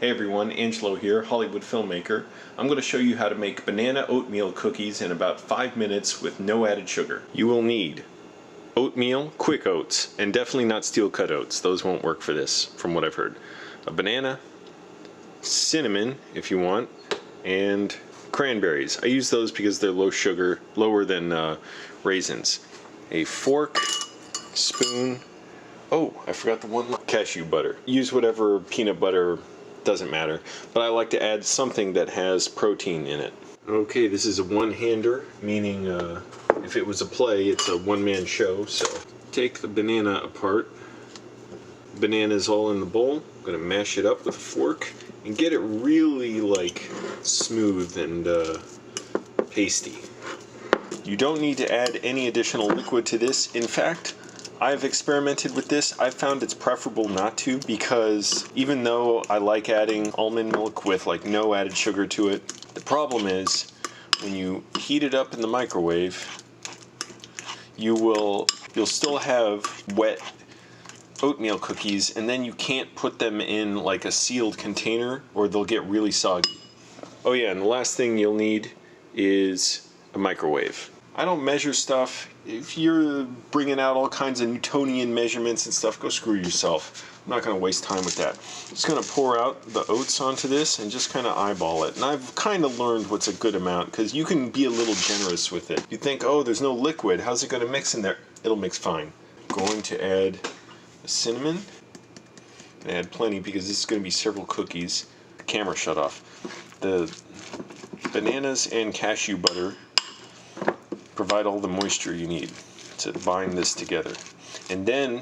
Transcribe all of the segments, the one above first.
Hey everyone, Angelo here, Hollywood filmmaker. I'm going to show you how to make banana oatmeal cookies in about 5 minutes with no added sugar. You will need oatmeal, quick oats, and definitely not steel cut oats. Those won't work for this, from what I've heard. A banana, cinnamon if you want, and cranberries. I use those because they're low sugar, lower than raisins. A fork, spoon, oh, I forgot the one, cashew butter. Use whatever peanut butter, doesn't matter, but I like to add something that has protein in it. Okay, this is a one-hander, meaning if it was a play, it's a one-man show. So take the banana apart. Banana's all in the bowl. I'm gonna mash it up with a fork and get it really like smooth and pasty. You don't need to add any additional liquid to this. In fact, I've experimented with this. I've found it's preferable not to, because even though I like adding almond milk with like no added sugar to it, the problem is when you heat it up in the microwave, you'll still have wet oatmeal cookies, and then you can't put them in like a sealed container or they'll get really soggy. Oh yeah, and the last thing you'll need is a microwave. I don't measure stuff. If you're bringing out all kinds of Newtonian measurements and stuff, go screw yourself. I'm not going to waste time with that. I'm just going to pour out the oats onto this and just kind of eyeball it. And I've kind of learned what's a good amount, because you can be a little generous with it. You think, oh, there's no liquid, how's it going to mix in there? It'll mix fine. I'm going to add the cinnamon. And add plenty because this is going to be several cookies. The camera shut off. The bananas and cashew butter provide all the moisture you need to bind this together. And then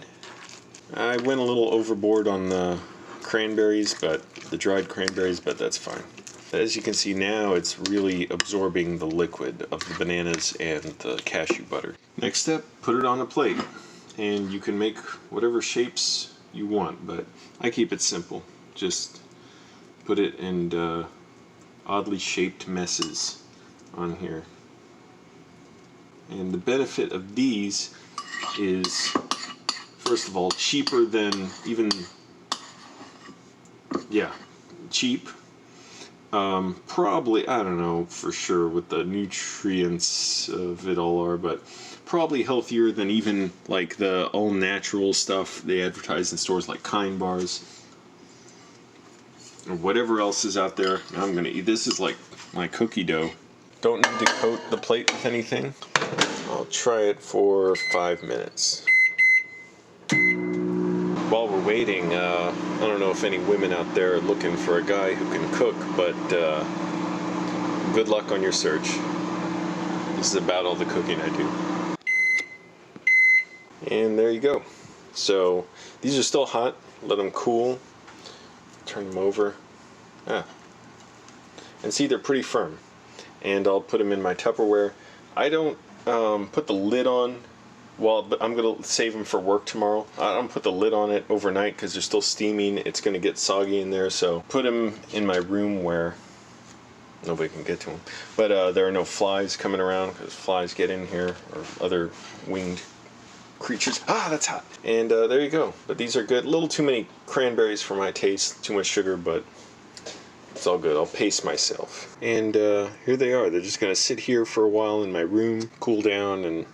I went a little overboard on the cranberries, but the dried cranberries, but that's fine. As you can see now, it's really absorbing the liquid of the bananas and the cashew butter. Next step, put it on a plate, and you can make whatever shapes you want, but I keep it simple. Just put it in oddly shaped messes on here. And the benefit of these is, first of all, cheaper than cheap. Probably, I don't know for sure what the nutrients of it all are, but probably healthier than even like the all natural stuff they advertise in stores like Kind bars or whatever else is out there. I'm gonna eat. This is like my cookie dough. Don't need to coat the plate with anything. I'll try it for 5 minutes. While we're waiting, I don't know if any women out there are looking for a guy who can cook, but good luck on your search. This is about all the cooking I do. And there you go. So these are still hot. Let them cool. Turn them over. And see, they're pretty firm. And I'll put them in my Tupperware. I don't put the lid on, but I'm going to save them for work tomorrow. I don't put the lid on it overnight because they're still steaming. It's going to get soggy in there, so put them in my room where nobody can get to them. But there are no flies coming around, because flies get in here, or other winged creatures. Ah, that's hot. And there you go. But these are good. A little too many cranberries for my taste, too much sugar, but it's all good. I'll pace myself. And here they are. They're just going to sit here for a while in my room, cool down, and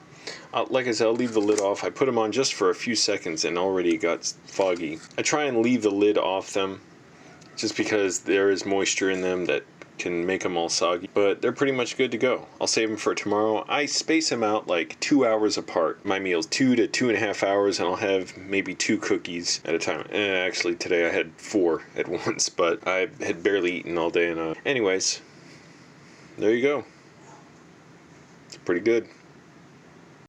like I said, I'll leave the lid off. I put them on just for a few seconds and already got foggy. I try and leave the lid off them just because there is moisture in them that can make them all soggy, but they're pretty much good to go. I'll save them for tomorrow. I space them out like 2 hours apart. My meal's 2 to 2.5 hours, and I'll have maybe 2 cookies at a time. Actually, today I had 4 at once, but I had barely eaten all day. And anyways, there you go. It's pretty good.